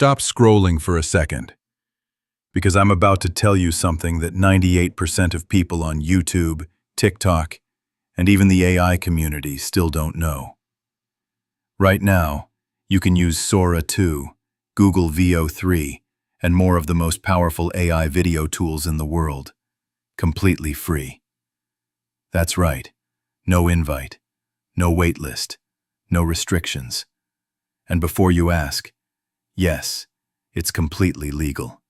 Stop scrolling for a second, because I'm about to tell you something that 98% of people on YouTube, TikTok, and even the AI community still don't know. Right now, you can use SORA 2, Google VEO 3, and more of the most powerful AI video tools in the world, completely free. That's right, no invite, no waitlist, no restrictions. And before you ask, yes, it's completely legal.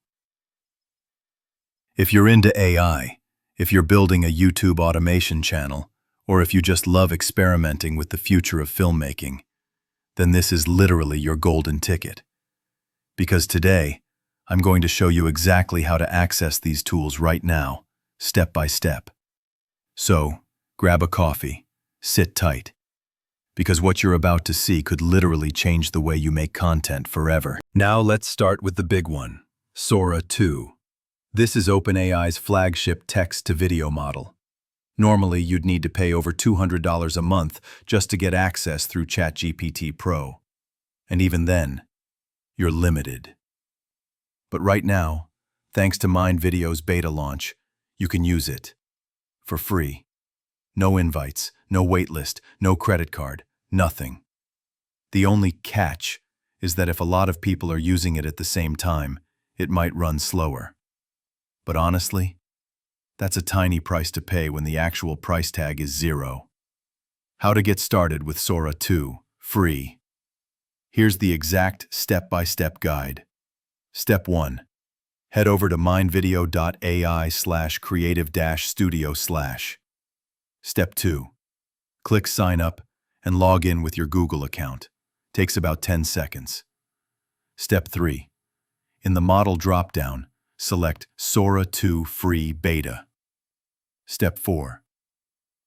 If you're into AI, if you're building a YouTube automation channel, or if you just love experimenting with the future of filmmaking, then this is literally your golden ticket. Because today, I'm going to show you exactly how to access these tools right now, step by step. So, grab a coffee, sit tight, because what you're about to see could literally change the way you make content forever. Now let's start with the big one, SORA 2. This is OpenAI's flagship text-to-video model. Normally, you'd need to pay over $200 a month just to get access through ChatGPT Pro. And even then, you're limited. But right now, thanks to Mind Video's beta launch, you can use it for free. No invites, no waitlist, no credit card, nothing. The only catch is that if a lot of people are using it at the same time, it might run slower. But honestly, that's a tiny price to pay when the actual price tag is $0. How to get started with SORA 2, free. Here's the exact step-by-step guide. Step 1. Head over to mindvideo.ai/creative-studio/. Step 2. Click Sign Up and log in with your Google account. Takes about 10 seconds. Step 3. In the model drop-down, select SORA 2 Free Beta. Step 4.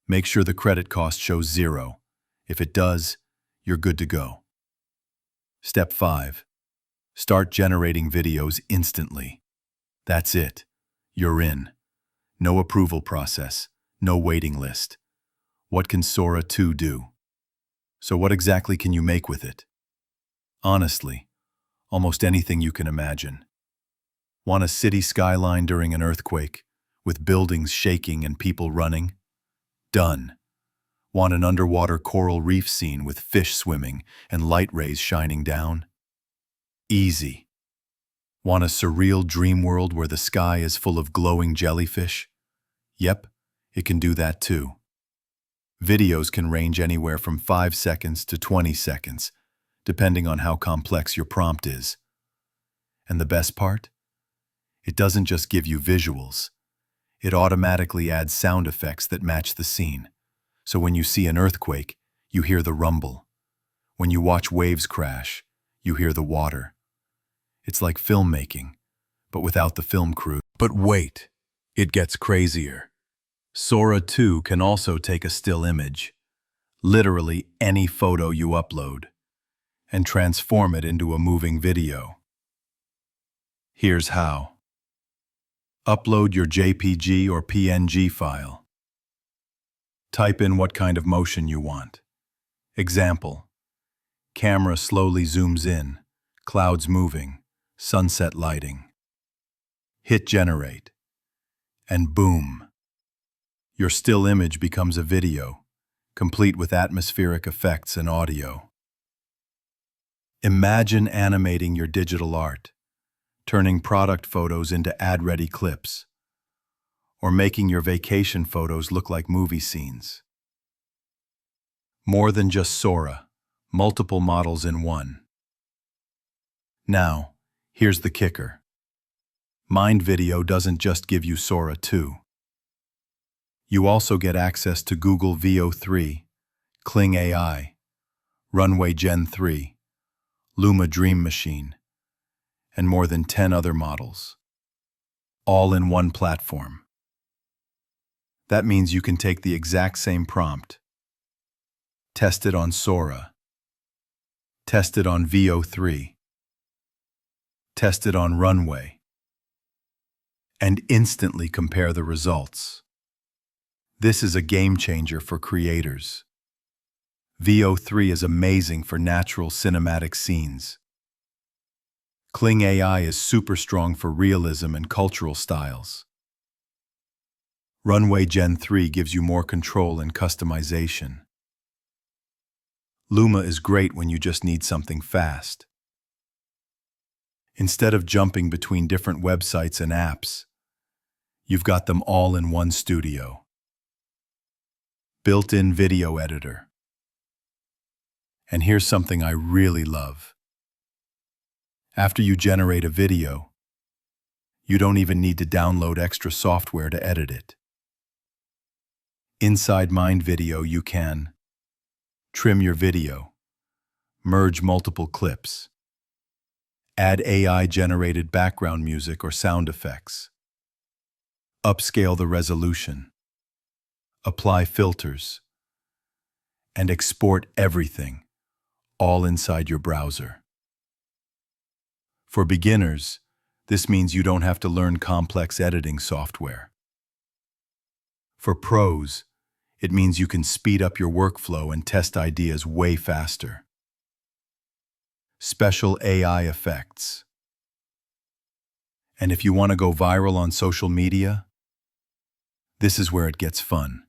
Make sure the credit cost shows $0. If it does, you're good to go. Step 5. Start generating videos instantly. That's it. You're in. No approval process, no waiting list. What can SORA 2 do? So what exactly can you make with it? Honestly, almost anything you can imagine. Want a city skyline during an earthquake, with buildings shaking and people running? Done. Want an underwater coral reef scene with fish swimming and light rays shining down? Easy. Want a surreal dream world where the sky is full of glowing jellyfish? Yep, it can do that too. Videos can range anywhere from 5 seconds to 20 seconds, depending on how complex your prompt is. And the best part? It doesn't just give you visuals. It automatically adds sound effects that match the scene. So when you see an earthquake, you hear the rumble. When you watch waves crash, you hear the water. It's like filmmaking, but without the film crew. But wait, it gets crazier. SORA 2 can also take a still image, literally any photo you upload, and transform it into a moving video. Here's how. Upload your JPG or PNG file. Type in what kind of motion you want. Example: camera slowly zooms in, clouds moving, sunset lighting. Hit generate, and boom! Your still image becomes a video, complete with atmospheric effects and audio. Imagine animating your digital art, turning product photos into ad-ready clips, or making your vacation photos look like movie scenes. More than just SORA, multiple models in one. Now, here's the kicker. Mind Video doesn't just give you SORA 2. You also get access to Google VEO 3, Kling AI, Runway Gen 3, Luma Dream Machine, and more than 10 other models, all in one platform. That means you can take the exact same prompt, test it on SORA, test it on VEO 3, test it on Runway, and instantly compare the results. This is a game changer for creators. VEO 3 is amazing for natural cinematic scenes. Kling AI is super strong for realism and cultural styles. Runway Gen 3 gives you more control and customization. Luma is great when you just need something fast. Instead of jumping between different websites and apps, you've got them all in one studio. Built-in video editor. And here's something I really love. After you generate a video, you don't even need to download extra software to edit it. Inside Mind Video, you can trim your video, merge multiple clips, add AI-generated background music or sound effects, upscale the resolution, apply filters, and export everything, all inside your browser. For beginners, this means you don't have to learn complex editing software. For pros, it means you can speed up your workflow and test ideas way faster. Special AI effects. And if you want to go viral on social media, this is where it gets fun.